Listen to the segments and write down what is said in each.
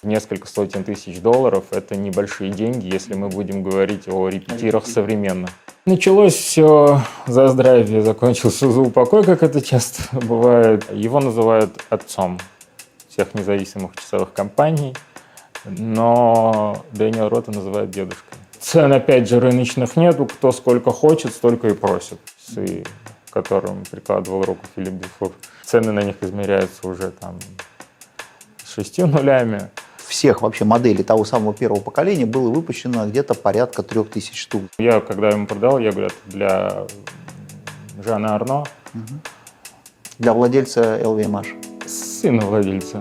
Несколько сотен тысяч долларов – это небольшие деньги, если мы будем говорить о репетирах современно. Началось все за здравие, закончилось за упокой, как это часто бывает. Его называют отцом всех независимых часовых компаний, но Дэниел Рота называют дедушкой. Цен, опять же, рыночных нету, кто сколько хочет, столько и просит. Часы, к которым прикладывал руку Филипп Дюфур, цены на них измеряются уже там 6 нулями. Всех вообще моделей того самого первого поколения было выпущено где-то порядка 3000 штук. Я, когда ему продал, я говорю, это для Жана Арно. Для владельца LVMH. Сына владельца.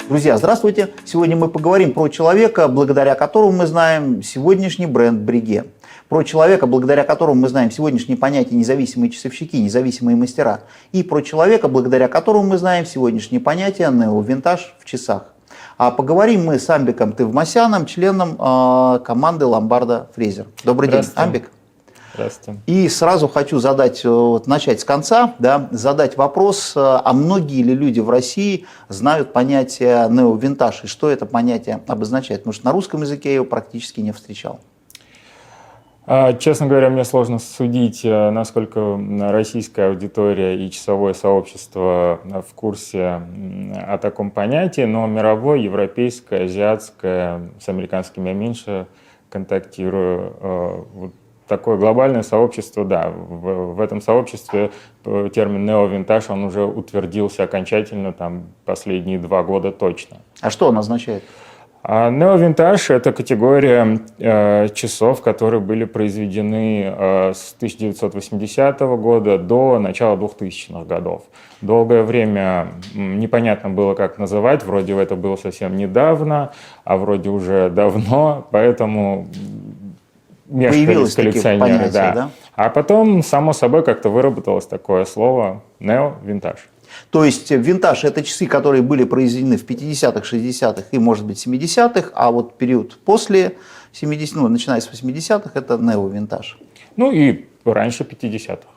Друзья, здравствуйте! Сегодня мы поговорим про человека, благодаря которому мы знаем сегодняшний бренд Breguet. Про человека, благодаря которому мы знаем сегодняшние понятия независимые часовщики, независимые мастера. И про человека, благодаря которому мы знаем сегодняшние понятия нео-винтаж в часах. А поговорим мы с Амбиком Тывмасяном, членом команды Ломбарда Фрезер. Добрый день, Амбик. Здравствуйте. И сразу хочу начать с конца, задать вопрос, а многие ли люди в России знают понятие нео-винтаж и что это понятие обозначает? Потому что на русском языке я его практически не встречал. Честно говоря, мне сложно судить, насколько российская аудитория и часовое сообщество в курсе о таком понятии, но мировое, европейское, азиатское, с американскими я меньше контактирую. Вот такое глобальное сообщество, да, в этом сообществе термин нео-винтаж, он уже утвердился окончательно там последние 2 года точно. А что он означает? Нео-винтаж – это категория часов, которые были произведены с 1980 года до начала 2000-х годов. Долгое время непонятно было, как называть, вроде это было совсем недавно, а вроде уже давно, поэтому мешкались коллекционеры. Да. А потом, само собой, как-то выработалось такое слово нео-винтаж. То есть винтаж – это часы, которые были произведены в 50-х, 60-х и, может быть, 70-х, а вот период после 70-х, начиная с 80-х, это нео-винтаж. Ну и раньше 50-х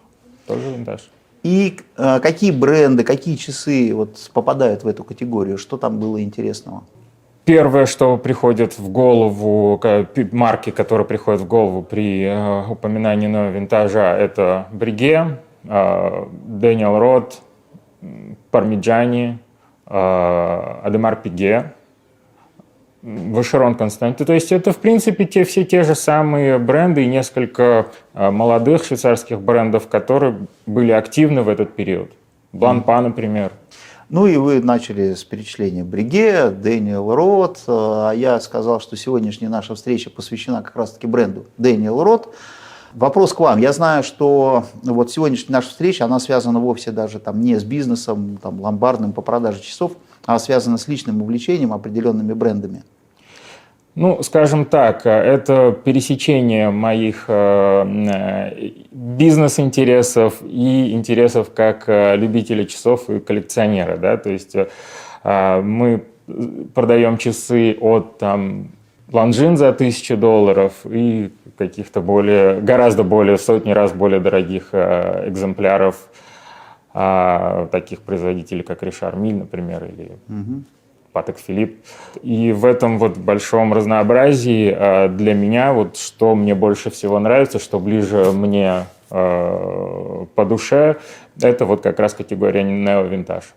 тоже винтаж. И какие бренды, какие часы попадают в эту категорию? Что там было интересного? Первое, что приходит в голову, марки, которые приходят в голову при упоминании нео-винтажа, это Breguet, Дэниел Рот, Пармиджани, Адемар Пиге, Вашерон Константи. То есть это, в принципе, все те же самые бренды и несколько молодых швейцарских брендов, которые были активны в этот период. Бланпа, например. Ну и вы начали с перечисления Breguet, Дэниел Рот. А я сказал, что сегодняшняя наша встреча посвящена как раз-таки бренду Дэниел Рот. Вопрос к вам. Я знаю, что вот сегодняшняя наша встреча, она связана вовсе даже не с бизнесом ломбардным по продаже часов, а связана с личным увлечением определенными брендами. Ну, скажем так, это пересечение моих бизнес-интересов и интересов как любителя часов и коллекционера. Да? То есть мы продаем часы от Ланжин за $1000 и каких-то гораздо более, в сотни раз более дорогих экземпляров таких производителей, как Ришар Миль, например, или Патек Филипп. И в этом большом разнообразии для меня, что мне больше всего нравится, что ближе мне по душе, это как раз категория нео-винтаж.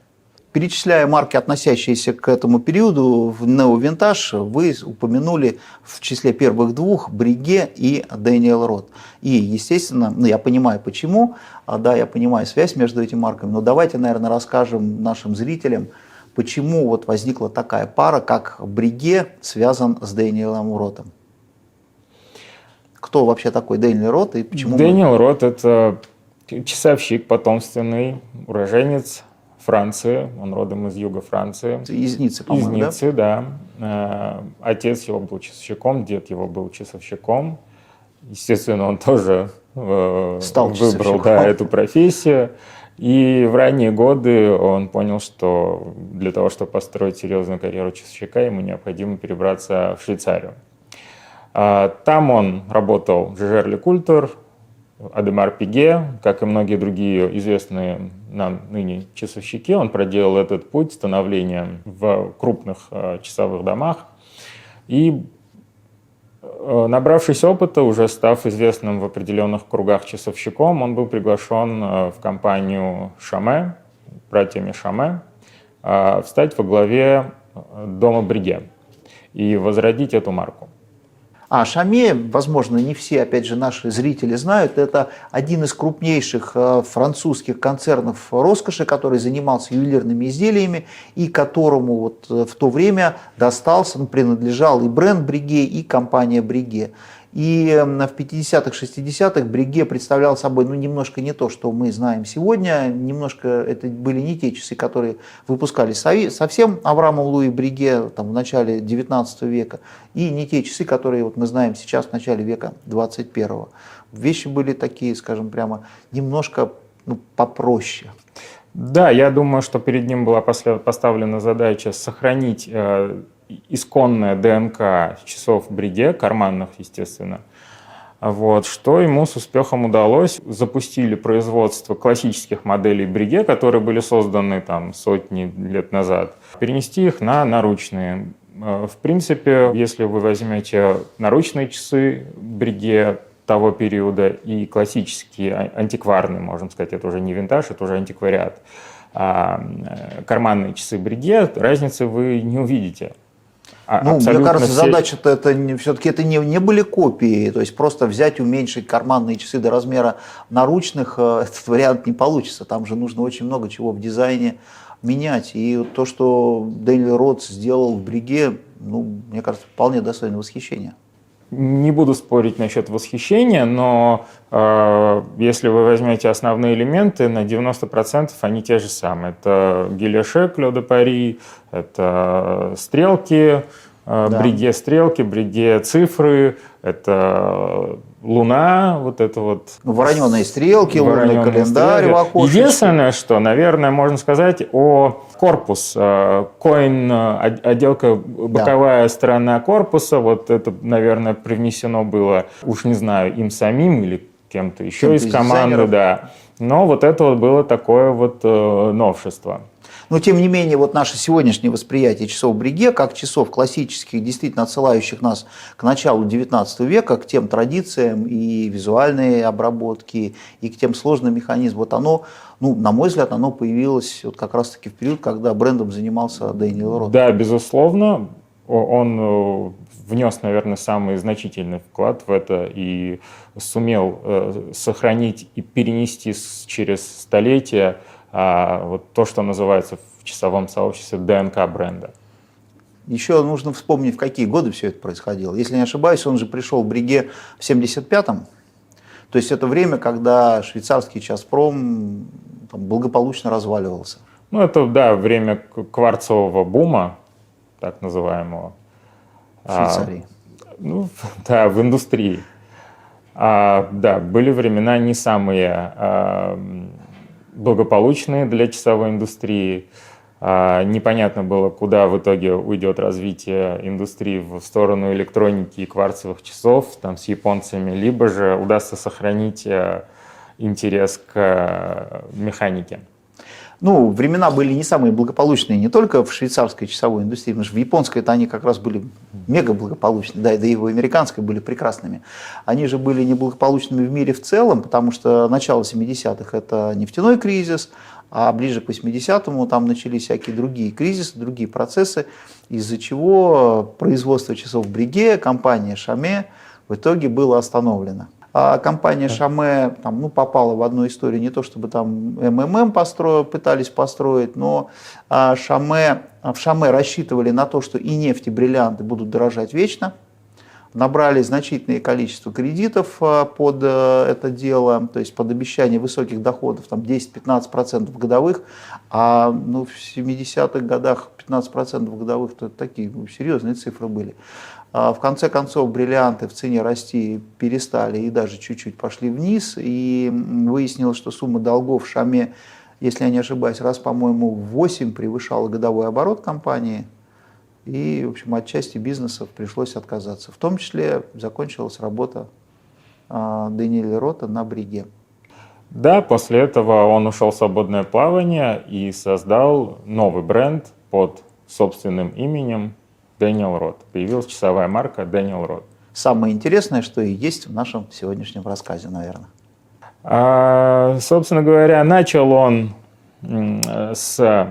Перечисляя марки, относящиеся к этому периоду, в нео-винтаж вы упомянули в числе первых 2 Breguet и Дэниел Рот. И, естественно, я понимаю почему, я понимаю связь между этими марками, но давайте, наверное, расскажем нашим зрителям, почему возникла такая пара, как Breguet связан с Дэниелом Ротом. Кто вообще такой Дэниел Рот и почему? Дэниел Рот – это часовщик потомственный, уроженец Франции, он родом из юга Франции. Из Ниццы, по-моему, Из Ниццы, да. Отец его был часовщиком, дед его был часовщиком. Естественно, он тоже выбрал эту профессию. И в ранние годы он понял, что для того, чтобы построить серьезную карьеру часовщика, ему необходимо перебраться в Швейцарию. Там он работал в Jaeger LeCoultre, Адемар Пиге, как и многие другие известные нам ныне часовщики, он проделал этот путь становления в крупных часовых домах. И, набравшись опыта, уже став известным в определенных кругах часовщиком, он был приглашен в компанию Шаме, братьями Шаме, встать во главе дома Бриге и возродить эту марку. А Шаме, возможно, не все, опять же, наши зрители знают, это один из крупнейших французских концернов роскоши, который занимался ювелирными изделиями и которому вот в то время достался, принадлежал и бренд Бриге, и компания Бриге. И в 50-х, 60-х Бриге представлял собой немножко не то, что мы знаем сегодня, немножко это были не те часы, которые выпускались совсем Авраамом Луи Бриге в начале 19 века, и не те часы, которые вот мы знаем сейчас в начале века 21-го. Вещи были такие, скажем прямо, немножко попроще. Да, я думаю, что перед ним была поставлена задача сохранить исконная ДНК часов Бриге, карманных, естественно. Вот, что ему с успехом удалось. Запустили производство классических моделей Бриге, которые были созданы там сотни лет назад, перенести их на наручные. В принципе, если вы возьмете наручные часы Бриге того периода и классические, антикварные, можно сказать, это уже не винтаж, это уже антиквариат, карманные часы Бриге, разницы вы не увидите. Мне кажется, задача-то все-таки это не были копии, то есть просто взять, уменьшить карманные часы до размера наручных, этот вариант не получится, там же нужно очень много чего в дизайне менять. И то, что Дэниел Родс сделал в Бриге, мне кажется, вполне достойно восхищения. Не буду спорить насчет восхищения, но если вы возьмете основные элементы, на 90% они те же самые. Это гильоше, Клё де Пари, это стрелки, Бриге стрелки, Бриге цифры, это луна, вот это вот. Вороненые стрелки, лунный календарь в окошечке. Единственное, что, наверное, можно сказать о корпус, коин, отделка, боковая сторона корпуса, вот это, наверное, привнесено было, уж не знаю, им самим или кем-то еще из команды, да. Но вот это вот было такое вот новшество. Но, тем не менее, вот наше сегодняшнее восприятие часов Бриге, как часов классических, действительно отсылающих нас к началу XIX века, к тем традициям и визуальной обработке, и к тем сложным механизмам, вот оно, на мой взгляд, оно появилось вот как раз-таки в период, когда брендом занимался Дэниел Родс. Да, безусловно, он внес, наверное, самый значительный вклад в это и сумел сохранить и перенести через столетия вот то, что называется в часовом сообществе ДНК бренда. Еще нужно вспомнить, в какие годы все это происходило. Если не ошибаюсь, он же пришел в Бриге в 1975-м. То есть это время, когда швейцарский часпром благополучно разваливался. Это, да, время кварцевого бума, так называемого. В Швейцарии. Да, в индустрии. Да, были времена не самые благополучные для часовой индустрии. Непонятно было, куда в итоге уйдет развитие индустрии в сторону электроники и кварцевых часов там, с японцами, либо же удастся сохранить интерес к механике. Времена были не самые благополучные не только в швейцарской часовой индустрии, потому что в японской-то они как раз были мега благополучны, да и в американской были прекрасными. Они же были неблагополучными в мире в целом, потому что начало 70-х – это нефтяной кризис, а ближе к 80-му там начались всякие другие кризисы, другие процессы, из-за чего производство часов Бриге, компания Шаме в итоге было остановлено. А компания Шаме попала в одну историю, не то чтобы там МММ пытались построить, но в Шаме рассчитывали на то, что и нефть, и бриллианты будут дорожать вечно. Набрали значительное количество кредитов под это дело, то есть под обещание высоких доходов, 10-15% годовых, а в 70-х годах 15% годовых, то такие серьезные цифры были. В конце концов, бриллианты в цене расти перестали и даже чуть-чуть пошли вниз. И выяснилось, что сумма долгов в Шаме, если я не ошибаюсь, раз, по-моему, в 8 превышала годовой оборот компании. И, в общем, от части бизнесов пришлось отказаться. В том числе закончилась работа Дэниэля Рота на бриге. Да, после этого он ушел в свободное плавание и создал новый бренд под собственным именем Daniel Rod. Появилась часовая марка Daniel Rod. Самое интересное, что и есть в нашем сегодняшнем рассказе, наверное. Собственно говоря, начал он с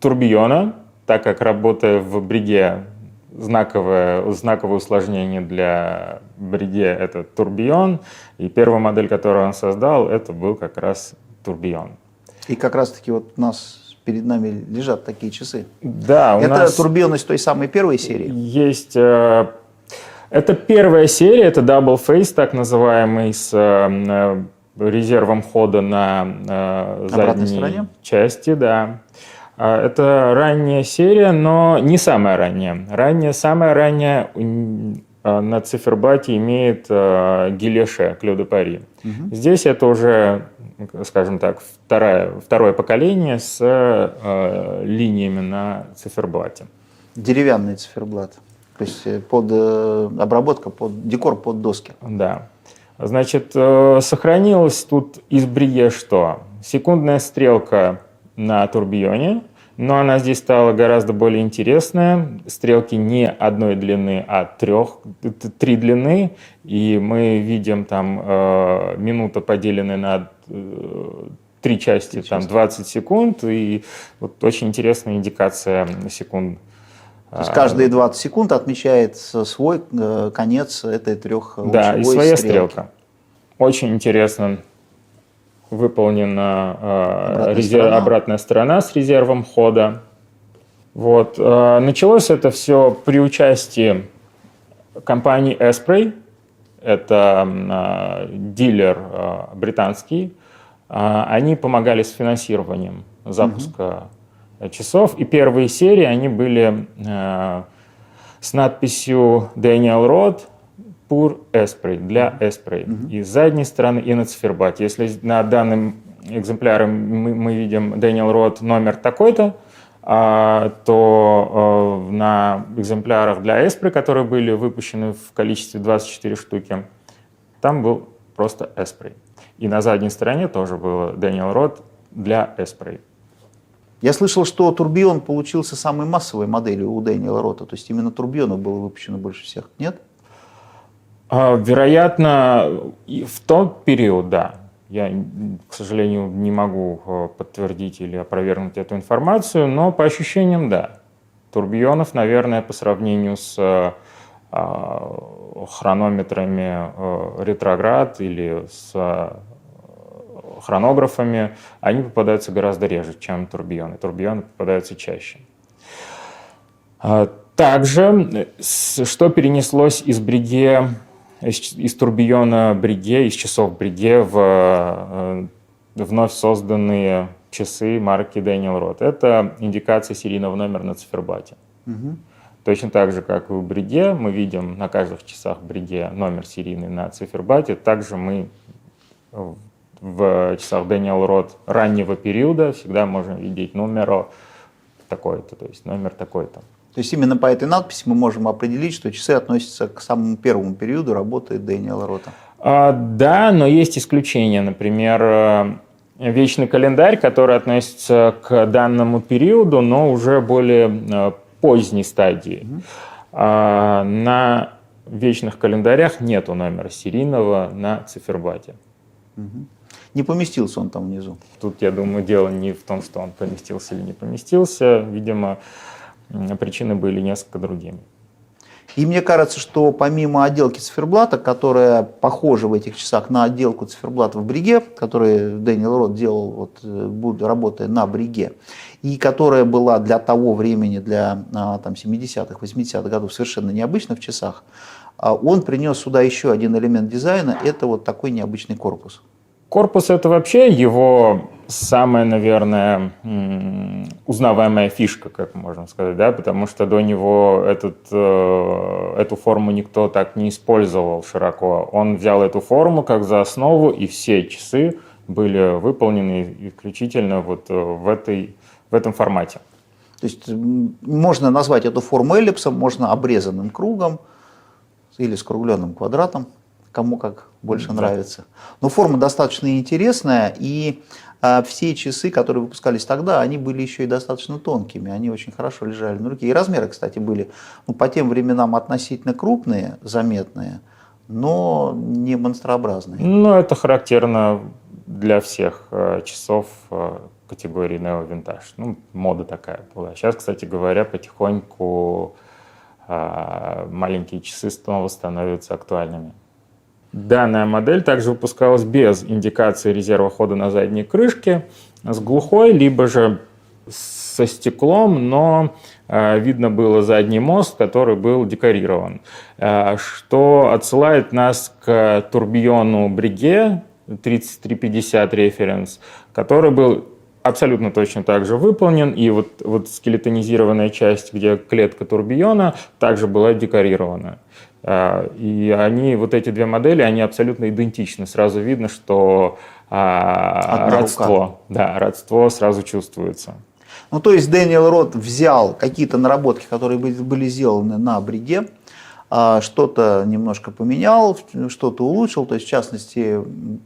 турбиона, так как, работая в бриге, знаковое усложнение для бриге – это турбион. И первая модель, которую он создал, это был как раз турбион. И как раз-таки вот у нас перед нами лежат такие часы. Да, у это нас турбион из той самой первой серии? Есть… Это первая серия, это Double Face, так называемый, с резервом хода на задней части, да. Это ранняя серия, но не самая ранняя. Самая ранняя на циферблате имеет Гилеше Клё де Пари. Здесь это уже, скажем так, второе поколение с линиями на циферблате. Деревянный циферблат. То есть под обработка, декор под доски. Да. Значит, сохранилось тут из бриге что? Секундная стрелка на турбионе, но она здесь стала гораздо более интересная. Стрелки не одной длины, а три длины. И мы видим там минута, поделенная на три части, там 20 секунд. И вот очень интересная индикация секунд. То есть каждые 20 секунд отмечает свой конец этой трехлучевой да, и своя стрелки. Стрелка. Очень интересно выполнена обратная сторона с резервом хода. Вот. Началось это все при участии компании Esprey. Это дилер британский. Они помогали с финансированием запуска часов. И первые серии, они были с надписью Daniel Rod pour Esprey, для Esprey. И с задней стороны, и на циферблате. Если на данном экземпляре мы видим Daniel Rod номер такой-то, то на экземплярах для Esprey, которые были выпущены в количестве 24 штуки, там был просто Esprey. И на задней стороне тоже было Daniel Rod для Esprey. Я слышал, что турбион получился самой массовой моделью у Дэниела Рота. То есть именно турбионов было выпущено больше всех. Нет? Вероятно, в тот период, да. Я, к сожалению, не могу подтвердить или опровергнуть эту информацию, но по ощущениям, да. Турбионов, наверное, по сравнению с хронометрами ретроград или с хронографами, они попадаются гораздо реже, чем турбионы. Турбионы попадаются чаще. Также, что перенеслось из бриге, из турбиона бриге, из часов бриге в вновь созданные часы марки Daniel Rod. Это индикация серийного номера на циферблате. Точно так же, как и у бриге, мы видим на каждых часах бриге номер серийный на циферблате. Также мы в часах Daniel Rod раннего периода всегда можем видеть номер такой-то, то есть номер такой-то. То есть именно по этой надписи мы можем определить, что часы относятся к самому первому периоду работы Дэниела Рота. Да, но есть исключения. Например, вечный календарь, который относится к данному периоду, но уже более поздней стадии. На вечных календарях нету номера серийного на циферблате. Не поместился он там внизу. Тут, я думаю, дело не в том, что он поместился или не поместился. Видимо, причины были несколько другими. И мне кажется, что помимо отделки циферблата, которая похожа в этих часах на отделку циферблата в бриге, которую Дэниел Род делал, работая на бриге, и которая была для того времени, для 70-х, 80-х годов совершенно необычна в часах, он принес сюда еще один элемент дизайна, это вот такой необычный корпус. Корпус – это вообще его самая, наверное, узнаваемая фишка, как можно сказать, да, потому что до него эту форму никто так не использовал широко. Он взял эту форму как за основу, и все часы были выполнены исключительно вот в этом формате. То есть можно назвать эту форму эллипсом, можно обрезанным кругом или скругленным квадратом. кому как больше нравится. Но форма достаточно интересная, и все часы, которые выпускались тогда, они были еще и достаточно тонкими, они очень хорошо лежали на руке. И размеры, кстати, были по тем временам относительно крупные, заметные, но не монстрообразные. Ну, это характерно для всех часов категории Neo Vintage. Ну, мода такая была. Сейчас, кстати говоря, потихоньку маленькие часы снова становятся актуальными. Данная модель также выпускалась без индикации резерва хода на задней крышке, с глухой, либо же со стеклом, но видно было задний мост, который был декорирован, что отсылает нас к турбиону Breguet 3350 референс, который был абсолютно точно так же выполнен, и вот скелетонизированная часть, где клетка турбиона, также была декорирована. И они, вот эти две модели, они абсолютно идентичны. Сразу видно, что родство, да, родство сразу чувствуется. Ну, то есть Дэниел Рот взял какие-то наработки, которые были сделаны на Breguet, что-то немножко поменял, что-то улучшил. То есть, в частности,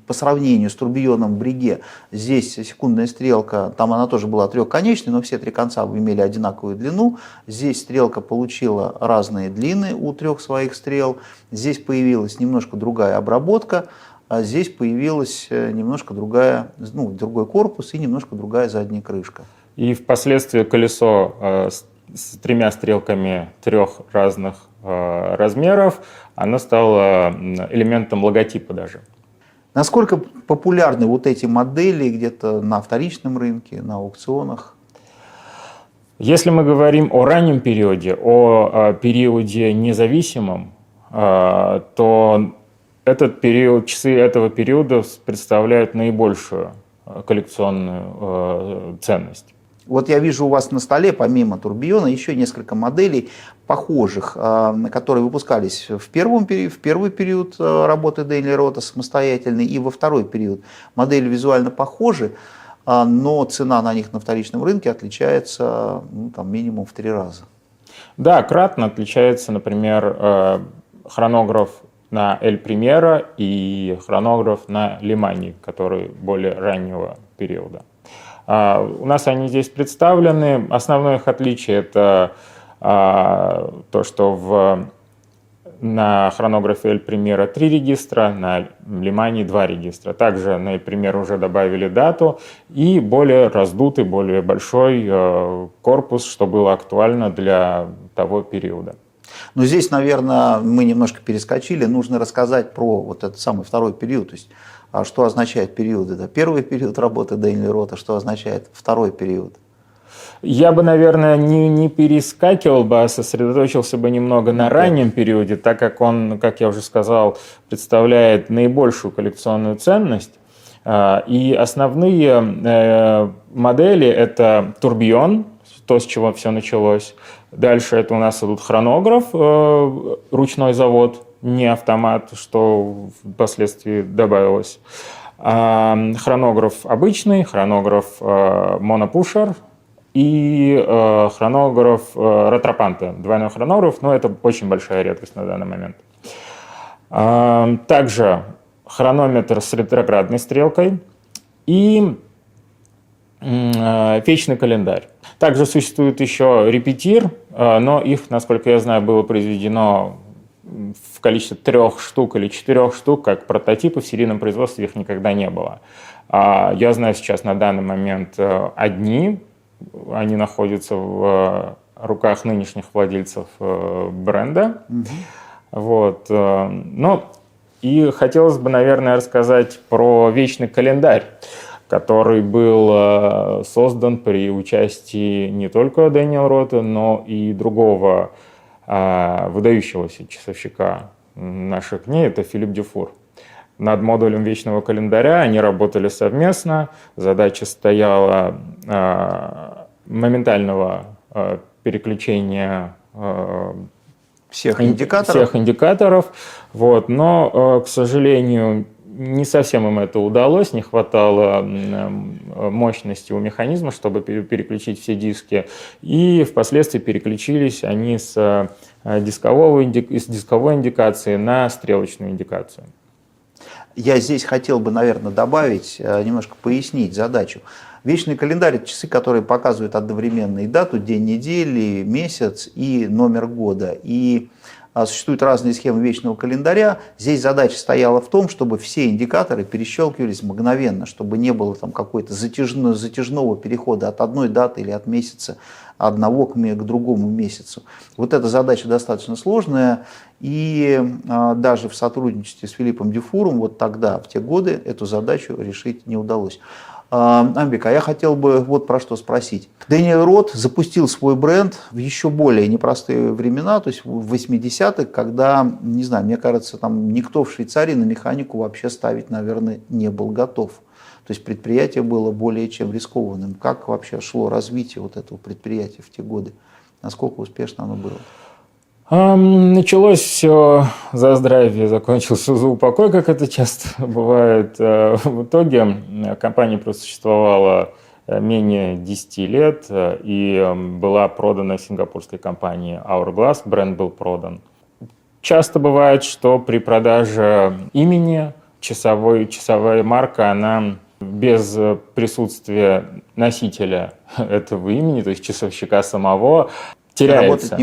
по сравнению с турбионом Breguet, здесь секундная стрелка, там она тоже была трехконечной, но все три конца имели одинаковую длину. Здесь стрелка получила разные длины у трех своих стрел. Здесь появилась немножко другая обработка, а здесь появилась немножко другой корпус и немножко другая задняя крышка. И впоследствии колесо с тремя стрелками трех разных размеров, оно стало элементом логотипа даже. Насколько популярны вот эти модели где-то на вторичном рынке, на аукционах? Если мы говорим о раннем периоде, о периоде независимом, то этот период, часы этого периода представляют наибольшую коллекционную ценность. Вот я вижу у вас на столе, помимо турбиона, еще несколько моделей похожих, которые выпускались в первый период работы Дэниела Рота самостоятельно и во второй период. Модели визуально похожи, но цена на них на вторичном рынке отличается минимум в 3 раза. Да, кратно отличается, например, хронограф на Эль Примера и хронограф на Лимане, который более раннего периода. У нас они здесь представлены. Основное их отличие – это то, что на хронографе Эль Примера 3 регистра, на Лимане 2 регистра. Также на Эль Пример уже добавили дату и более раздутый, более большой корпус, что было актуально для того периода. Но здесь, наверное, мы немножко перескочили. Нужно рассказать про вот этот самый второй период. То есть, что означает период? Это первый период работы Дэниела Рота, что означает второй период? Я бы, наверное, не перескакивал бы, а сосредоточился бы немного на раннем периоде, так как он, как я уже сказал, представляет наибольшую коллекционную ценность. И основные модели – это турбион, то, с чего все началось. Дальше это у нас идут хронограф, ручной завод, не автомат, что впоследствии добавилось. Хронограф обычный, хронограф монопушер и хронограф ретропанте. Двойной хронограф, но это очень большая редкость на данный момент. Также хронометр с ретроградной стрелкой и вечный календарь. Также существует еще репетир, но их, насколько я знаю, было произведено в количестве 3 штук или 4 штук, как прототипы, в серийном производстве их никогда не было. Я знаю сейчас на данный момент одни, они находятся в руках нынешних владельцев бренда. Вот. Ну, и хотелось бы, наверное, рассказать про вечный календарь, который был создан при участии не только Дэниела Рота, но и другого выдающегося часовщика наших дней, это Филипп Дюфур. Над модулем вечного календаря они работали совместно. Задача стояла моментального переключения всех индикаторов. Вот. Но, к сожалению, не совсем им это удалось, не хватало мощности у механизма, чтобы переключить все диски. И впоследствии переключились они с дисковой индикации на стрелочную индикацию. Я здесь хотел бы, наверное, добавить, немножко пояснить задачу. Вечный календарь – это часы, которые показывают одновременно и дату, день недели, месяц и номер года. И существуют разные схемы вечного календаря. Здесь задача стояла в том, чтобы все индикаторы перещелкивались мгновенно, чтобы не было там какой-то затяжного перехода от одной даты или от месяца одного к другому месяцу. Вот эта задача достаточно сложная, и даже в сотрудничестве с Филиппом Дюфуром вот тогда, в те годы, эту задачу решить не удалось. Амбик, а я хотел бы вот про что спросить. Дэниел Рот запустил свой бренд в еще более непростые времена, то есть в 80-х, когда, не знаю, мне кажется, там никто в Швейцарии на механику вообще ставить, наверное, не был готов. То есть предприятие было более чем рискованным. Как вообще шло развитие вот этого предприятия в те годы? Насколько успешно оно было? Началось все за здравие, закончилось все за упокой, как это часто бывает. В итоге компания просуществовала менее 10 лет и была продана сингапурской компанией Hourglass, бренд был продан. Часто бывает, что при продаже имени часовая марка, она без присутствия носителя этого имени, то есть часовщика самого, теряется.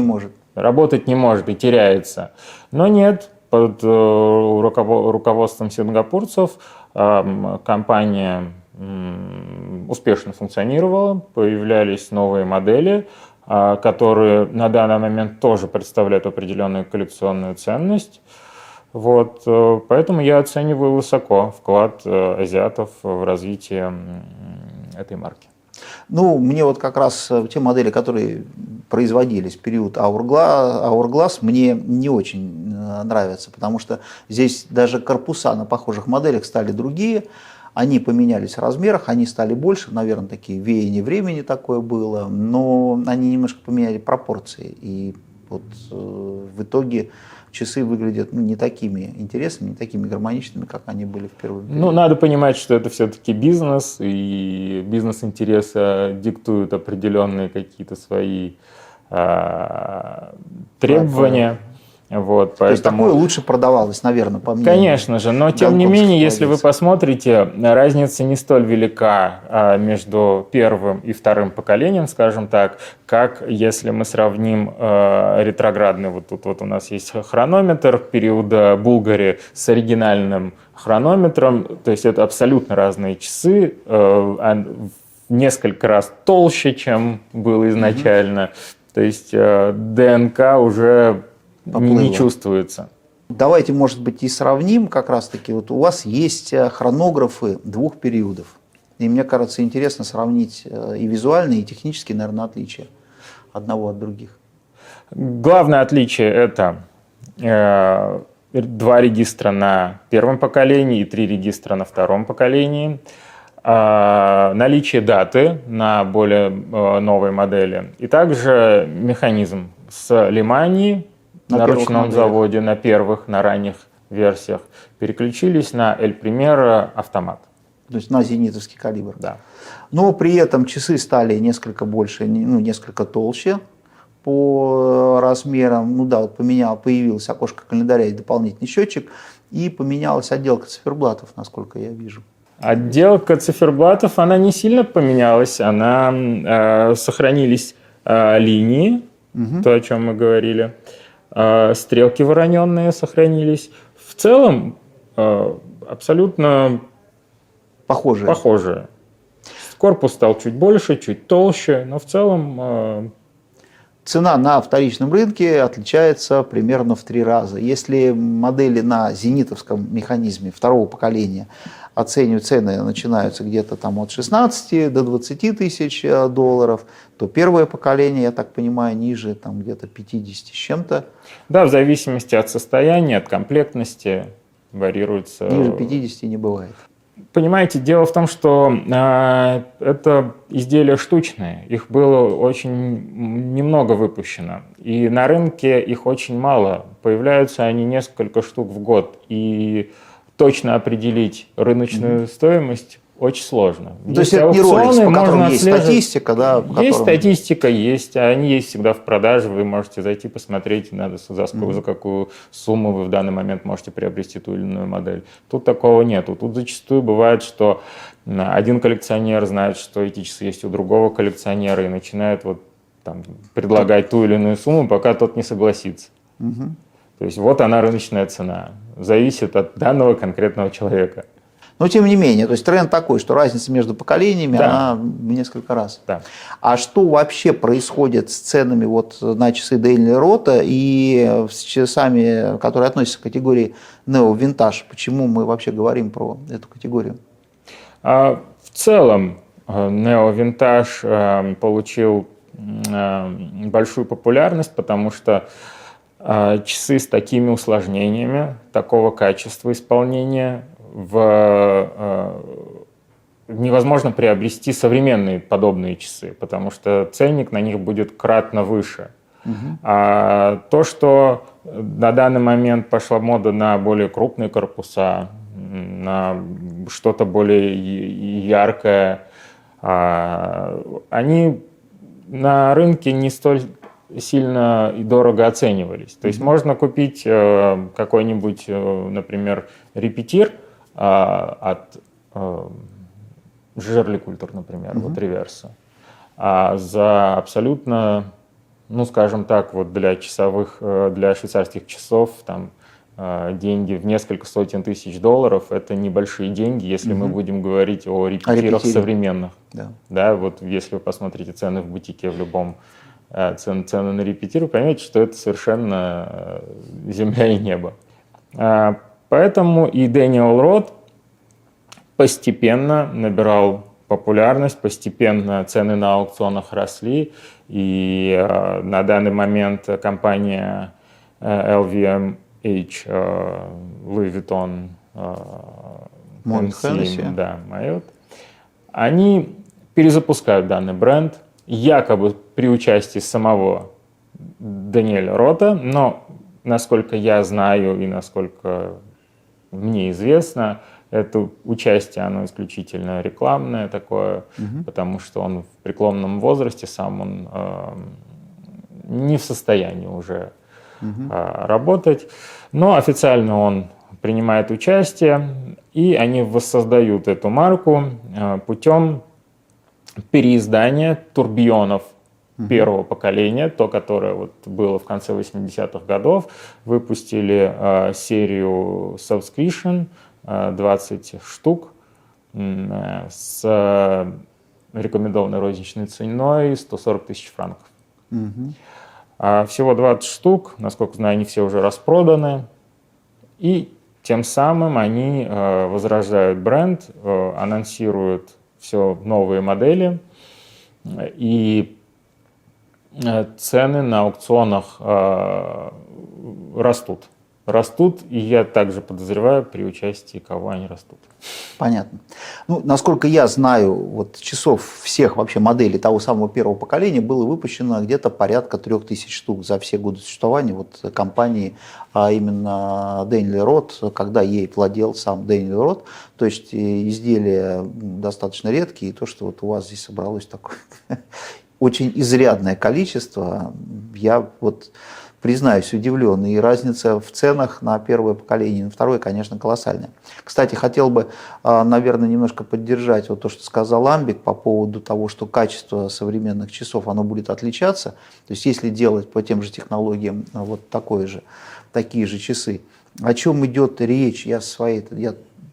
Работать не может и теряется. Но нет, под руководством сингапурцев компания успешно функционировала, появлялись новые модели, которые на данный момент тоже представляют определенную коллекционную ценность. Вот, поэтому я оцениваю высоко вклад азиатов в развитие этой марки. Ну, мне вот как раз те модели, которые производились в период Hourglass, мне не очень нравятся, потому что здесь даже корпуса на похожих моделях стали другие, они поменялись в размерах, они стали больше, наверное, такие веяния времени такое было, но они немножко поменяли пропорции, и вот в итоге часы выглядят не такими интересными, не такими гармоничными, как они были в первом периоде. Ну, надо понимать, что это все-таки бизнес, и бизнес-интересы диктуют определенные какие-то свои требования. Вот, поэтому... То есть такое лучше продавалось, наверное, по мнению. Конечно же, но тем не менее, если вы посмотрите, разница не столь велика между первым и вторым поколением, скажем так, как если мы сравним ретроградный, вот тут вот у нас есть хронометр периода Булгари с оригинальным хронометром, то есть это абсолютно разные часы, несколько раз толще, чем было изначально, то есть ДНК уже не чувствуется. Давайте, может быть, и сравним как раз-таки. Вот у вас есть хронографы двух периодов. И мне кажется, интересно сравнить и визуальные, и технические, наверное, отличия одного от других. Главное отличие – это 2 регистра на первом поколении и 3 регистра на втором поколении. Наличие даты на более новой модели. И также механизм с лиманией на ручном заводе, на первых, на ранних версиях, переключились на El Primero автомат. То есть на зенитовский калибр. Да. Но при этом часы стали несколько больше, несколько толще по размерам. Ну да, вот появилось окошко календаря и дополнительный счетчик, и поменялась отделка циферблатов, насколько я вижу. Отделка циферблатов, она не сильно поменялась, сохранились линии, то, о чем мы говорили. Стрелки вороненные сохранились. В целом абсолютно похожие. Корпус стал чуть больше, чуть толще, но в целом... Цена на вторичном рынке отличается примерно в 3 раза. Если модели на зенитовском механизме второго поколения оценивают, цены начинаются где-то там от 16 до 20 тысяч долларов, то первое поколение, я так понимаю, ниже там где-то 50 с чем-то. Да, в зависимости от состояния, от комплектности варьируется. Ниже 50 не бывает. Понимаете, дело в том, что это изделия штучные, их было очень немного выпущено, и на рынке их очень мало, появляются они несколько штук в год, и точно определить рыночную стоимость очень сложно. То есть это не Rolex, по которому есть статистика, да? Есть статистика, есть, они есть всегда в продаже, вы можете зайти посмотреть, за какую сумму вы в данный момент можете приобрести ту или иную модель. Тут такого нету. Тут зачастую бывает, что один коллекционер знает, что эти часы есть у другого коллекционера и начинает вот там предлагать ту или иную сумму, пока тот не согласится. То есть вот она рыночная цена. Зависит от данного конкретного человека. Но тем не менее, то есть тренд такой, что разница между поколениями, да. она в несколько раз. Да. А что вообще происходит с ценами вот на часы Дейнли Рота и с часами, которые относятся к категории Neo Vintage? Почему мы вообще говорим про эту категорию? В целом Neo Vintage получил большую популярность, потому что часы с такими усложнениями, такого качества исполнения невозможно приобрести современные подобные часы, потому что ценник на них будет кратно выше. А то, что на данный момент пошла мода на более крупные корпуса, на что-то более яркое, они на рынке не столь сильно и дорого оценивались. То есть можно купить какой-нибудь, например, репетир от Жирли Культур, например, вот реверса, за абсолютно, ну скажем так, вот для швейцарских часов там деньги в несколько сотен тысяч долларов, это небольшие деньги, если мы будем говорить о репетирах современных. Да, вот если вы посмотрите цены в бутике в любом, цены на репетир, вы поймете, что это совершенно земля и небо. Поэтому и Дэниел Рот постепенно набирал популярность, постепенно цены на аукционах росли, и на данный момент компания LVMH, Louis Vuitton, MC, да, Marriott, они перезапускают данный бренд, якобы при участии самого Дэниеля Рота, но, насколько я знаю и насколько мне известно, это участие, оно исключительно рекламное такое, потому что он в преклонном возрасте, сам он не в состоянии уже работать. Но официально он принимает участие, и они воссоздают эту марку путем переиздания турбионов первого поколения, то, которое вот было в конце 80-х годов. Выпустили серию Subscription, 20 штук с рекомендованной розничной ценой 140 тысяч франков. Всего 20 штук, насколько знаю, они все уже распроданы. И тем самым они возрождают бренд, анонсируют все новые модели. И цены на аукционах растут. И я также подозреваю, при участии кого они растут. Понятно. Ну, насколько я знаю, вот часов всех вообще моделей того самого первого поколения было выпущено где-то порядка 3000 штук за все годы существования вот компании, а именно Дэниел Рот, когда ей владел сам Дэниел Рот. То есть изделия достаточно редкие, и то, что вот у вас здесь собралось такое очень изрядное количество, я вот признаюсь, удивлен. И разница в ценах на первое поколение и на второе, конечно, колоссальная. Кстати, хотел бы, наверное, немножко поддержать вот то, что сказал Амбик по поводу того, что качество современных часов оно будет отличаться. То есть, если делать по тем же технологиям вот такие же часы, о чем идет речь, я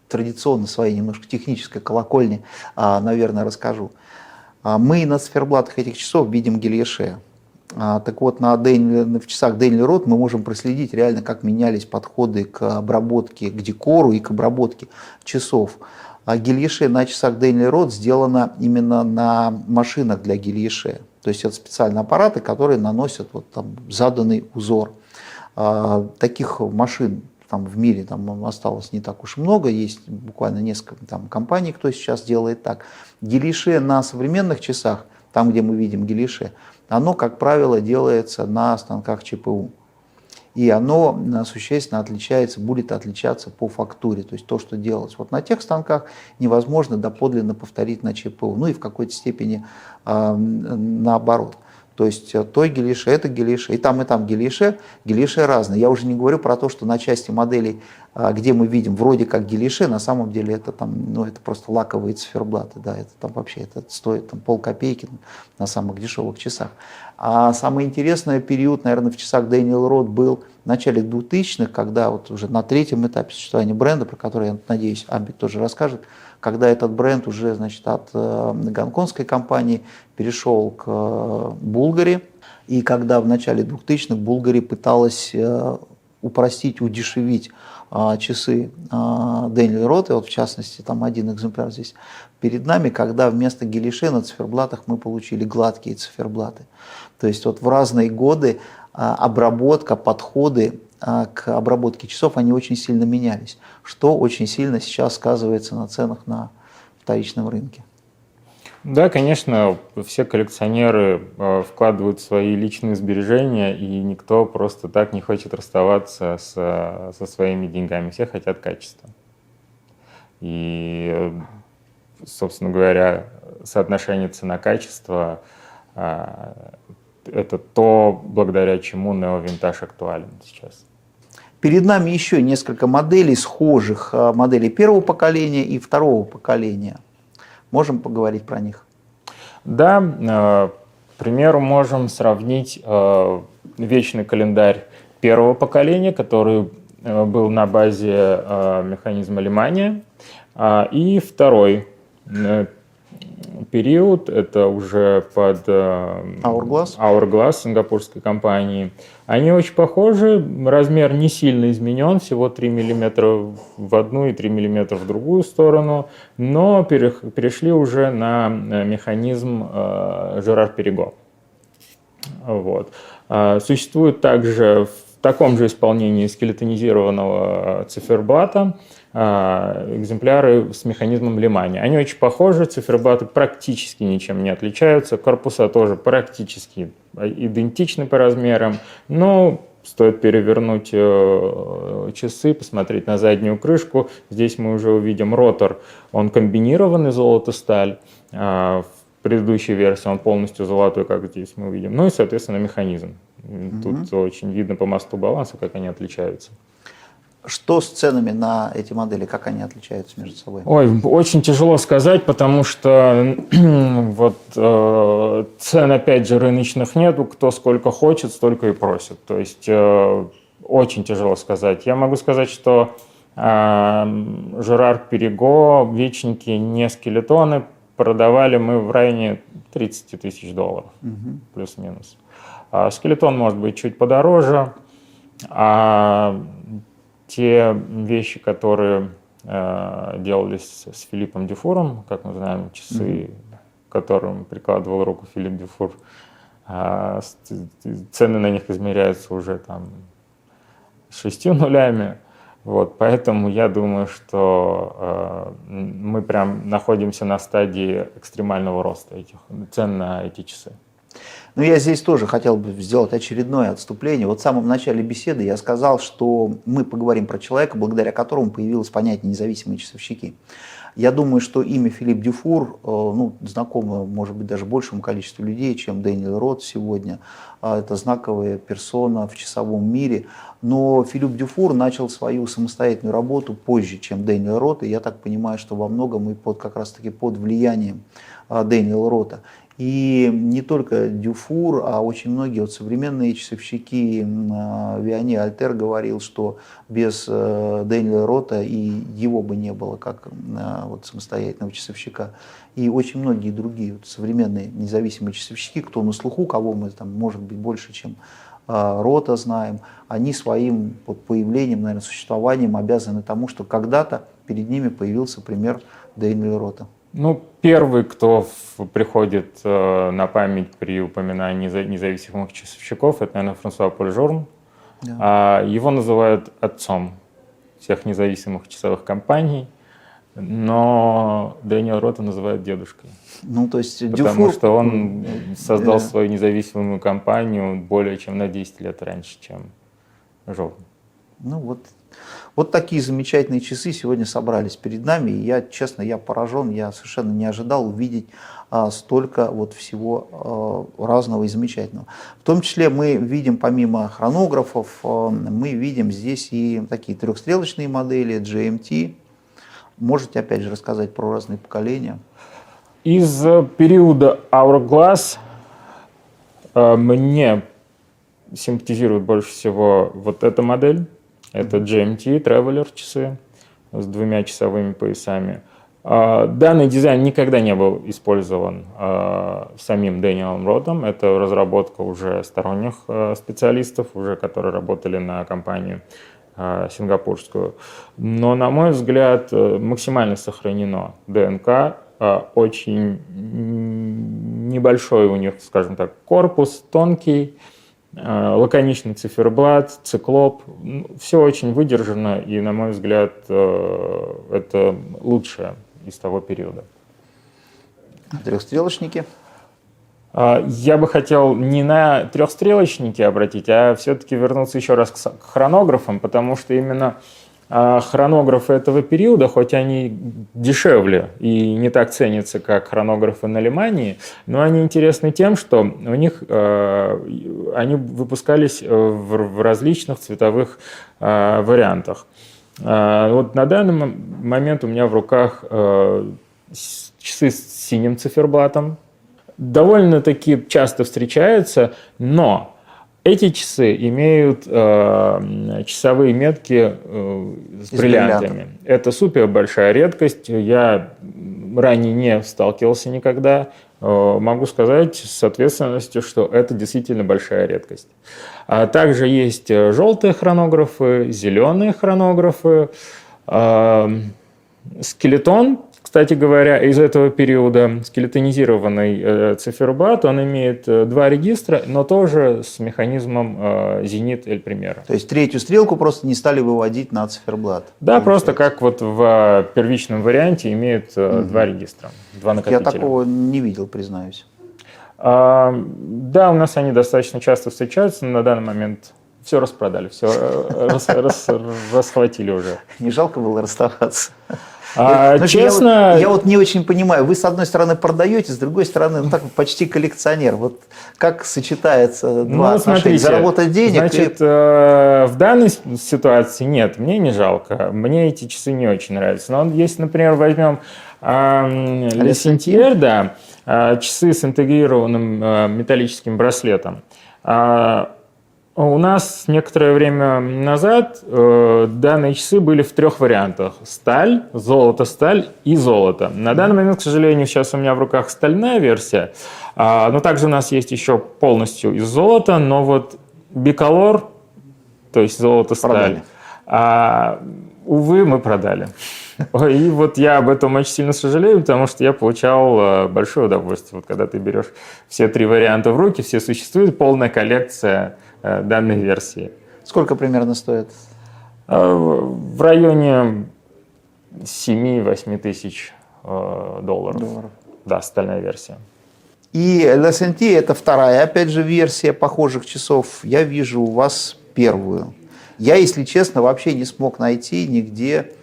традиционно своей немножко технической колокольни, наверное, расскажу. Мы на циферблатах этих часов видим гильеше. Так вот, в часах Дэниел Рот мы можем проследить реально, как менялись подходы к обработке, к декору и к обработке часов. Гильеше на часах Дэниел Рот сделано именно на машинах для гильеше. То есть это специальные аппараты, которые наносят вот там заданный узор. Таких машин там в мире там осталось не так уж много, есть буквально несколько там компаний, кто сейчас делает так. Гильеше на современных часах, там, где мы видим гильеше, оно, как правило, делается на станках ЧПУ. и оно существенно отличается, будет отличаться по фактуре. То есть то, что делалось вот на тех станках, невозможно доподлинно повторить на ЧПУ. Ну и в какой-то степени наоборот. То есть той гелише, это гелише, и там гелише разные. Я уже не говорю про то, что на части моделей, где мы видим вроде как гелише, на самом деле это там, ну, это просто лаковые циферблаты, да, это там вообще это стоит там полкопейки на самых дешевых часах. А самый интересный период, наверное, в часах Daniel Roth был в начале 2000-х, когда вот уже на третьем этапе существования бренда, про который, я надеюсь, Амбит тоже расскажет, когда этот бренд уже, значит, от гонконгской компании перешел к Bulgari, и когда в начале 2000-х Bulgari пыталась упростить, удешевить часы Daniel Roth, и вот в частности там один экземпляр здесь перед нами, когда вместо гелише на циферблатах мы получили гладкие циферблаты. То есть вот в разные годы обработка, подходы к обработке часов, они очень сильно менялись, что очень сильно сейчас сказывается на ценах на вторичном рынке. Да, конечно, все коллекционеры вкладывают свои личные сбережения, и никто просто так не хочет расставаться со своими деньгами. Все хотят качества. И, собственно говоря, соотношение цена-качество это то, благодаря чему Neo Vintage актуален сейчас. Перед нами еще несколько моделей, схожих моделей первого поколения и второго поколения. Можем поговорить про них? Да, к примеру, можем сравнить вечный календарь первого поколения, который был на базе механизма Лимания, и второй период, это уже под Hourglass сингапурской компании. Они очень похожи, размер не сильно изменен, всего 3 мм в одну и 3 мм в другую сторону, но перешли уже на механизм Girard-Perregaux. Вот. Существует также в таком же исполнении скелетонизированного циферблата экземпляры с механизмом Лимания. Они очень похожи, циферблаты практически ничем не отличаются, корпуса тоже практически идентичны по размерам, но стоит перевернуть часы, посмотреть на заднюю крышку. Здесь мы уже увидим ротор, он комбинированный золото-сталь, в предыдущей версии он полностью золотой, как здесь мы увидим, ну и, соответственно, механизм. Тут очень видно по мосту баланса, как они отличаются. Что с ценами на эти модели, как они отличаются между собой? Ой, очень тяжело сказать, потому что вот цен, опять же, рыночных нету, кто сколько хочет, столько и просит. То есть очень тяжело сказать. Я могу сказать, что Girard-Perregaux, вечники, не скелетоны, продавали мы в районе $30 тысяч, плюс-минус. Скелетон может быть чуть подороже, а те вещи, которые делались с Филиппом Дюфуром, как мы знаем, часы, к которым прикладывал руку Филипп Дюфур, цены на них измеряются уже там 6 нулями. Вот, поэтому я думаю, что мы прям находимся на стадии экстремального роста цен на эти часы. Ну, я здесь тоже хотел бы сделать очередное отступление. Вот в самом начале беседы я сказал, что мы поговорим про человека, благодаря которому появилось понятие независимые часовщики. Я думаю, что имя Филипп Дюфур знакомо, может быть, даже большему количеству людей, чем Daniel Roth сегодня. Это знаковая персона в часовом мире. Но Филипп Дюфур начал свою самостоятельную работу позже, чем Daniel Roth. И я так понимаю, что во многом и как раз-таки под влиянием Daniel Roth. И не только Дюфур, а очень многие современные часовщики, Виони Альтер говорил, что без Daniel Roth и его бы не было как самостоятельного часовщика. И очень многие другие современные независимые часовщики, кто на слуху, кого мы там, может быть, больше, чем Рота знаем, они своим появлением, наверное, существованием обязаны тому, что когда-то перед ними появился пример Daniel Roth. Ну, первый, кто приходит на память при упоминании независимых часовщиков, это, наверное, Франсуа Поль Жорн. Да. Его называют отцом всех независимых часовых компаний, но Daniel Roth называют дедушкой. Ну, то есть потому что он создал свою независимую компанию более чем на 10 лет раньше, чем желтым. Ну вот такие замечательные часы сегодня собрались перед нами. И я, честно, я поражен, я совершенно не ожидал увидеть столько вот всего разного и замечательного. В том числе мы видим, помимо хронографов, мы видим здесь и такие трехстрелочные модели GMT. Можете опять же рассказать про разные поколения? Из периода Hourglass мне симпатизирует больше всего вот эта модель. Это GMT Traveler часы с 2 часовыми поясами. Данный дизайн никогда не был использован самим Дэниелом Ротом. Это разработка уже сторонних специалистов, уже которые работали на компанию сингапурскую. Но, на мой взгляд, максимально сохранено ДНК. Очень небольшой у них, скажем так, корпус, тонкий, лаконичный циферблат, циклоп. Все очень выдержано, и, на мой взгляд, это лучшее из того периода. Трехстрелочники? Я бы хотел не на трехстрелочники обратить, а все-таки вернуться еще раз к хронографам, потому что именно хронографы этого периода, хоть они дешевле и не так ценятся, как хронографы на Лемании, но они интересны тем, что у них они выпускались в различных цветовых вариантах. Вот на данный момент у меня в руках часы с синим циферблатом. Довольно-таки часто встречаются, но эти часы имеют часовые метки с бриллиантами. Это супер большая редкость. Я ранее не сталкивался никогда. Могу сказать с ответственностью, что это действительно большая редкость. Также есть желтые хронографы, зеленые хронографы, скелетон. Кстати говоря, из этого периода скелетонизированный циферблат, он имеет 2 регистра, но тоже с механизмом зенит Эль Примера. То есть третью стрелку просто не стали выводить на циферблат? Да, просто как вот в первичном варианте имеет 2 регистра, 2 накопителя. Я такого не видел, признаюсь. Да, у нас они достаточно часто встречаются, но на данный момент все распродали, все расхватили уже. Не жалко было расставаться? Честно... Я вот не очень понимаю, вы с одной стороны продаете, с другой стороны, ну так почти коллекционер. Вот как сочетается два отношения? Заработать денег? Значит, в данной ситуации нет, мне не жалко, мне эти часы не очень нравятся. Но если, например, возьмем Le Sentier, да, часы с интегрированным металлическим браслетом. У нас некоторое время назад данные часы были в 3 вариантах. Сталь, золото-сталь и золото. На данный момент, к сожалению, сейчас у меня в руках стальная версия. Но также у нас есть еще полностью из золота. Но вот биколор, то есть золото-сталь, увы, мы продали. И вот я об этом очень сильно сожалею, потому что я получал большое удовольствие. Вот когда ты берешь все 3 варианта в руки, все существуют, полная коллекция данной версии. Сколько примерно стоит? В районе 7-8 тысяч долларов. Да, стальная версия. И Le Sentier – это вторая, опять же, версия похожих часов. Я вижу у вас первую. Я, если честно, вообще не смог найти нигде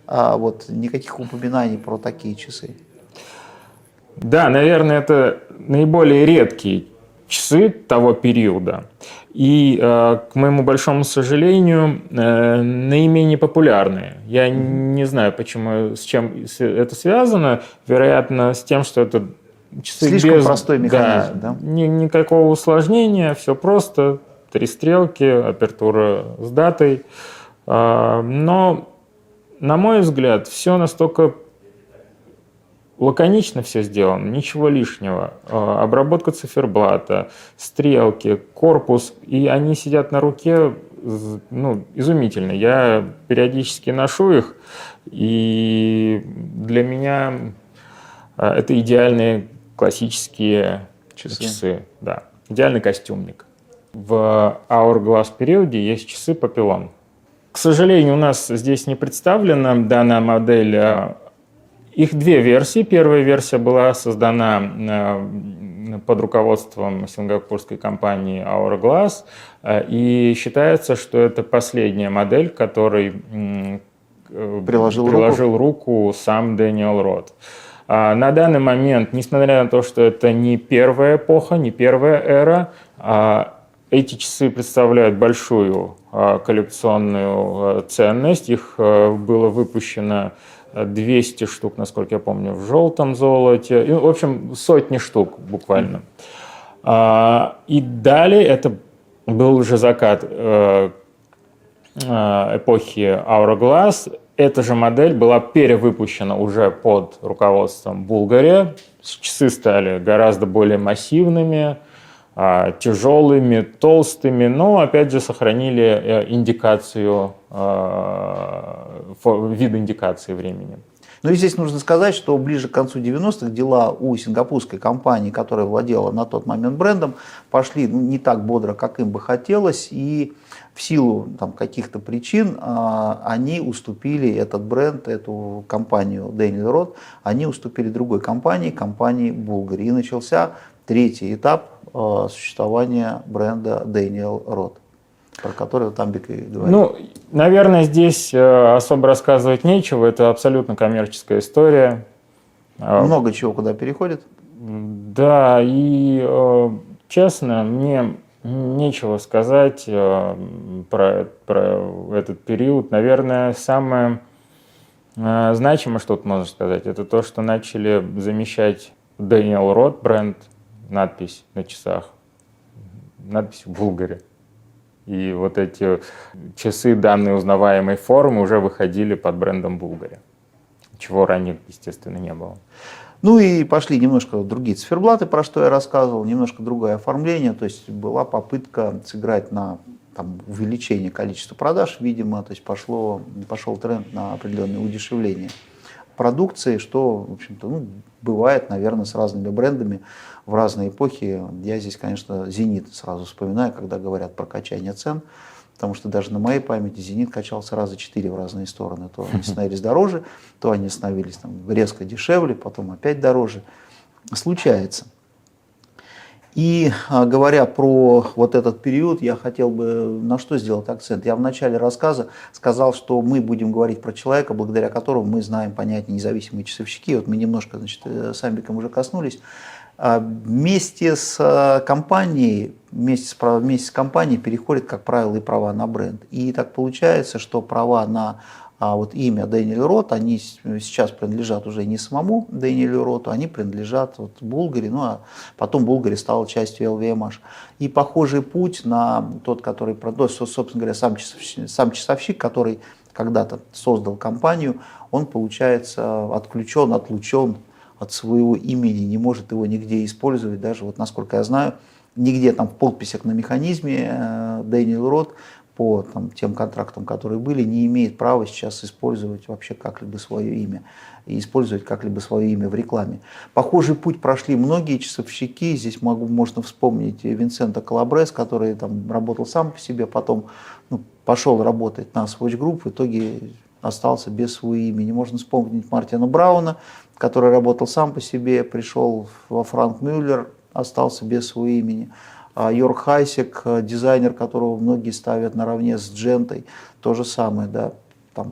вот, никаких упоминаний про такие часы. Да, наверное, это наиболее редкие часы того периода. И, к моему большому сожалению, наименее популярные. Я не знаю, почему, с чем это связано. Вероятно, с тем, что это часы слишком простой механизм, да? Никакого усложнения, все просто. 3 стрелки, апертура с датой. Но, на мой взгляд, все настолько лаконично все сделано, ничего лишнего. Обработка циферблата, стрелки, корпус, и они сидят на руке, ну, изумительно. Я периодически ношу их, и для меня это идеальные классические часы. Да, идеальный костюмник. В Hourglass периоде есть часы Papillon. К сожалению, у нас здесь не представлена данная модель. Их 2 версии. Первая версия была создана под руководством сингапурской компании Hourglass. И считается, что это последняя модель, к которой приложил руку сам Дэниел Рот. На данный момент, несмотря на то, что это не первая эпоха, не первая эра, эти часы представляют большую коллекционную ценность. Их было выпущено 200 штук, насколько я помню, в желтом золоте. И, в общем, сотни штук буквально. И далее это был уже закат эпохи Hourglass. Эта же модель была перевыпущена уже под руководством Bulgari. Часы стали гораздо более массивными, тяжелыми, толстыми, но опять же сохранили индикацию, вид индикации времени. Ну и здесь нужно сказать, что ближе к концу 90-х дела у сингапурской компании, которая владела на тот момент брендом, пошли не так бодро, как им бы хотелось, и в силу там, каких-то причин они уступили этот бренд, эту компанию Daniel Roth, они уступили другой компании Bulgari. И начался третий этап существования бренда Daniel Roth, про который Тамбик и говорил. Ну, наверное, здесь особо рассказывать нечего. Это абсолютно коммерческая история. Много чего куда переходит. Да, и честно, мне нечего сказать про этот период. Наверное, самое значимое, что тут можно сказать, это то, что начали замещать Daniel Roth бренд, надпись на часах, надпись Bulgari. И вот эти часы данной узнаваемой формы уже выходили под брендом Bulgari, чего ранее, естественно, не было. Ну и пошли немножко другие циферблаты, про что я рассказывал, немножко другое оформление, то есть была попытка сыграть на увеличение количества продаж, видимо, то есть пошел тренд на определенное удешевление продукции, что, в общем-то, бывает, наверное, с разными брендами в разные эпохи. Я здесь, конечно, «Зенит» сразу вспоминаю, когда говорят про качание цен, потому что даже на моей памяти «Зенит» качался раза 4 в разные стороны. То они становились дороже, то они становились резко дешевле, потом опять дороже. Случается. И говоря про вот этот период, я хотел бы на что сделать акцент. Я в начале рассказа сказал, что мы будем говорить про человека, благодаря которому мы знаем понятие независимые часовщики. Вот мы немножко, с Амбиком уже коснулись. Вместе с компанией переходят, как правило, и права на бренд. И так получается, что права на имя Daniel Roth, они сейчас принадлежат уже не самому Daniel Roth, они принадлежат Bulgari, а потом Bulgari стала частью LVMH. И похожий путь на тот, который, собственно говоря, сам часовщик, который когда-то создал компанию, он, получается, отлучен от своего имени, не может его нигде использовать, даже, насколько я знаю, нигде в подписях на механизме Daniel Roth по тем контрактам, которые были, не имеет права сейчас использовать вообще как-либо свое имя и использовать как-либо свое имя в рекламе. Похожий путь прошли многие часовщики. Здесь можно вспомнить Винсента Калабрес, который работал сам по себе, потом пошел работать на Swatch Group, в итоге остался без своего имени. Можно вспомнить Мартина Брауна, который работал сам по себе, пришел во Франк Мюллер, остался без своего имени. Йорк Хайсек, дизайнер, которого многие ставят наравне с Джентой, то же самое, да,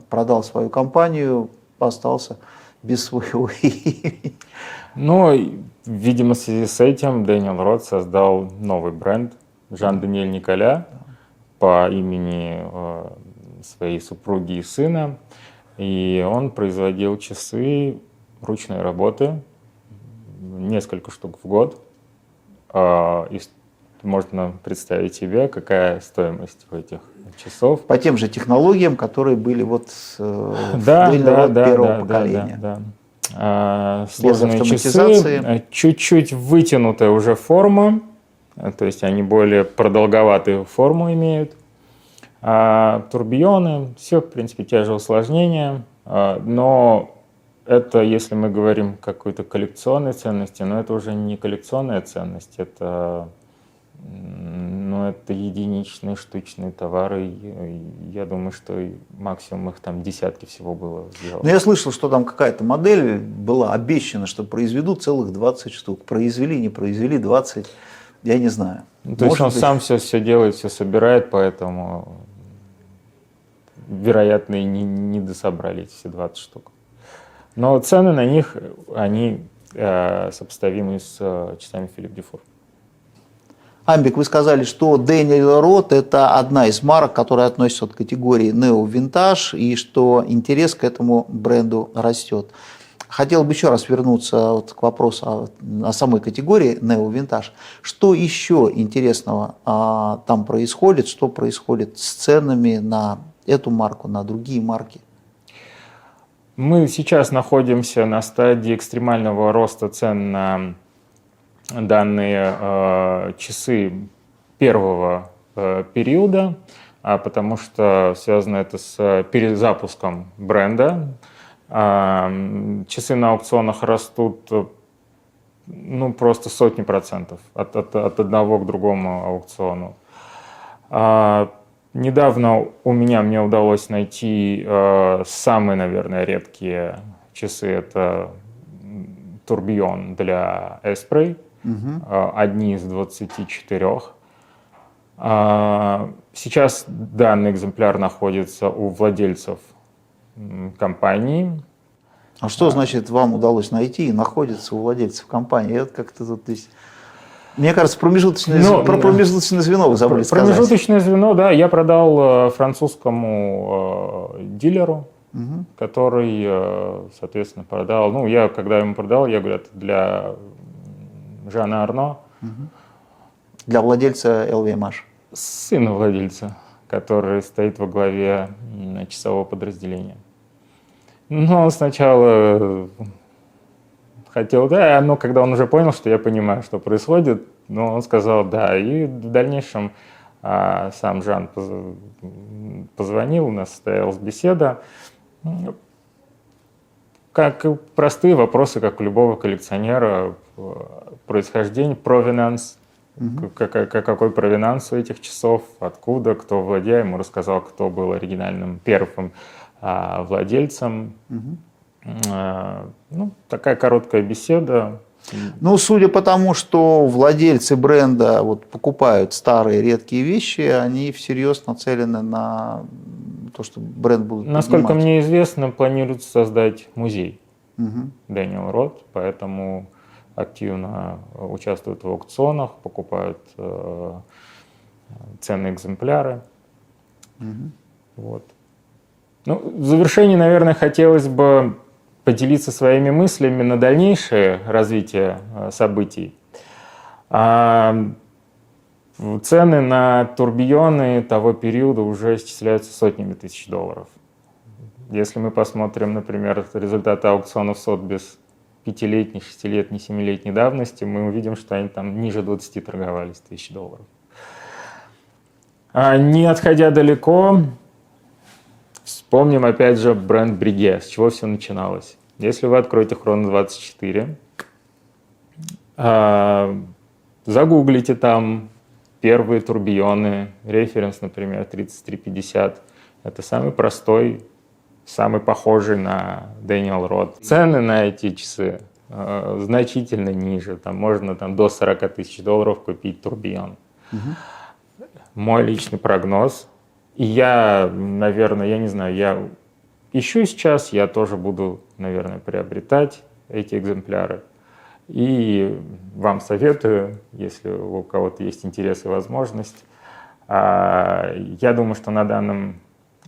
продал свою компанию, остался без своего имени. Видимо, в связи с этим Дэниел Рот создал новый бренд Жан-Даниэль Николя по имени своей супруги и сына, и он производил часы ручной работы, несколько штук в год. Можно представить себе, какая стоимость у этих часов. По тем же технологиям, которые были первого поколения. Сложные часы, чуть-чуть вытянутая уже форма, то есть они более продолговатую форму имеют. Турбионы, все, в принципе, те же усложнения, но это, если мы говорим о какой-то коллекционной ценности, но это уже не коллекционная ценность, это Но это единичные штучные товары. Я думаю, что максимум их там десятки всего было сделано. Но я слышал, что там какая-то модель была обещана, что произведут целых 20 штук. Произвели, не произвели 20, я не знаю. То есть он сам все делает, все собирает, поэтому, вероятно, и не дособрали эти все 20 штук. Но цены на них, они сопоставимы с часами Philippe Dufour. Амбик, вы сказали, что Daniel Roth – это одна из марок, которая относится к категории Neo Vintage, и что интерес к этому бренду растет. Хотел бы еще раз вернуться вот к вопросу о самой категории Neo Vintage. Что еще интересного там происходит, что происходит с ценами на эту марку, на другие марки? Мы сейчас находимся на стадии экстремального роста цен на данные часы первого периода, потому что связано это с перезапуском бренда. Часы на аукционах растут просто сотни процентов от одного к другому аукциону. Недавно мне удалось найти самые, наверное, редкие часы. Это Tourbillon для Esprit. Одни из 24. Сейчас данный экземпляр находится у владельцев компании. А что значит вам удалось найти и находится у владельцев компании? Это как-то тут здесь... Мне кажется, промежуточное звено вы забыли сказать. Промежуточное звено, да, я продал французскому дилеру, который, соответственно, продал. Когда ему продал, я говорю, это для Жана Арно. Для владельца LVMH. Сына владельца, который стоит во главе часового подразделения. Но он сначала хотел, да, но когда он уже понял, что я понимаю, что происходит, он сказал да. И в дальнейшем сам Жан позвонил, у нас состоялась беседа. Как простые вопросы, как у любого коллекционера, происхождение, провинанс, какой провинанс у этих часов, откуда, кто владеет. Ему рассказал, кто был оригинальным первым владельцем. Такая короткая беседа. Судя по тому, что владельцы бренда покупают старые редкие вещи, они всерьез нацелены на то, что бренд будет поднимать. Насколько мне известно, планируется создать музей Daniel Roth, поэтому активно участвуют в аукционах, покупают ценные экземпляры. В завершении, наверное, хотелось бы поделиться своими мыслями на дальнейшее развитие событий. Цены на турбионы того периода уже исчисляются сотнями тысяч долларов. Если мы посмотрим, например, результаты аукционов Sotheby's 5-летней, 6-летней, 7-летней давности, мы увидим, что они там ниже 20 торговались тысяч долларов. Не отходя далеко, вспомним опять же бренд Breguet, с чего все начиналось. Если вы откроете Chrono 24, загуглите там первые турбионы, референс, например, 3350. Это самый простой, самый похожий на Daniel Roth. Цены на эти часы значительно ниже. Там можно до 40 тысяч долларов купить турбион. Мой личный прогноз. И я, наверное, я не знаю, я ищу сейчас, я тоже буду, наверное, приобретать эти экземпляры. И вам советую, если у кого-то есть интерес и возможность. Я думаю, что на данном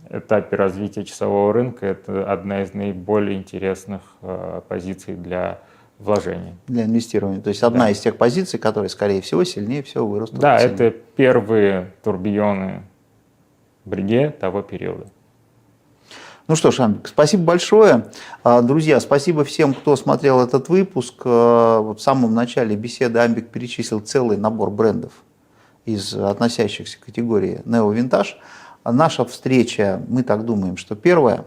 этапе развития часового рынка это одна из наиболее интересных позиций для вложения. Для инвестирования. То есть одна из тех позиций, которые, скорее всего, сильнее всего вырастут. Да, это первые турбионы Breguet того периода. Ну что ж, Амбик, спасибо большое. Друзья, спасибо всем, кто смотрел этот выпуск. В самом начале беседы Амбик перечислил целый набор брендов из относящихся к категории Neo Vintage. Наша встреча, мы так думаем, что первая,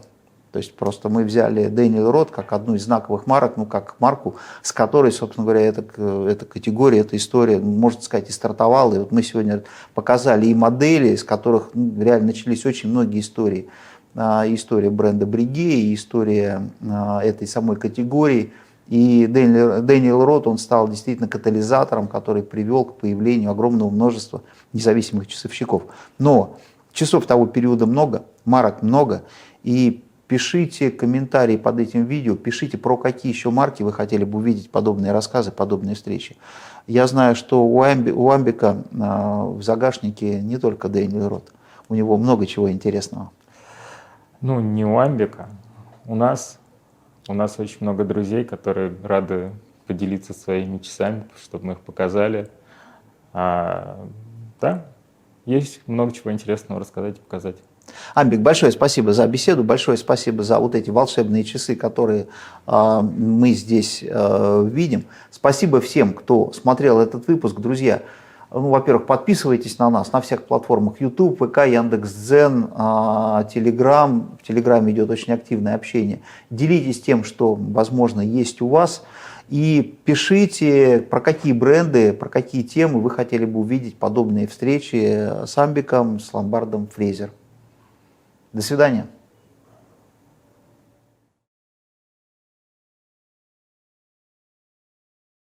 То есть просто мы взяли Daniel Roth как одну из знаковых марок, ну как марку, с которой, собственно говоря, эта категория, эта история, можно сказать, и стартовала. И вот мы сегодня показали и модели, из которых реально начались очень многие истории. История бренда Breguet, и история этой самой категории. И Daniel Roth, он стал действительно катализатором, который привел к появлению огромного множества независимых часовщиков. Но часов того периода много, марок много, и пишите комментарии под этим видео, пишите, про какие еще марки вы хотели бы увидеть подобные рассказы, подобные встречи. Я знаю, что у Амбика в загашнике не только Daniel Roth, у него много чего интересного. Ну, не у Амбика, у нас очень много друзей, которые рады поделиться своими часами, чтобы мы их показали. Да, есть много чего интересного рассказать и показать. Амбик, большое спасибо за беседу, большое спасибо за вот эти волшебные часы, которые мы здесь видим. Спасибо всем, кто смотрел этот выпуск. Друзья, ну, во-первых, подписывайтесь на нас на всех платформах YouTube, ВК, Яндекс.Дзен, Телеграм. В Телеграме идет очень активное общение. Делитесь тем, что, возможно, есть у вас. И пишите, про какие бренды, про какие темы вы хотели бы увидеть подобные встречи с Амбиком, с ломбардом Фрезер. До свидания.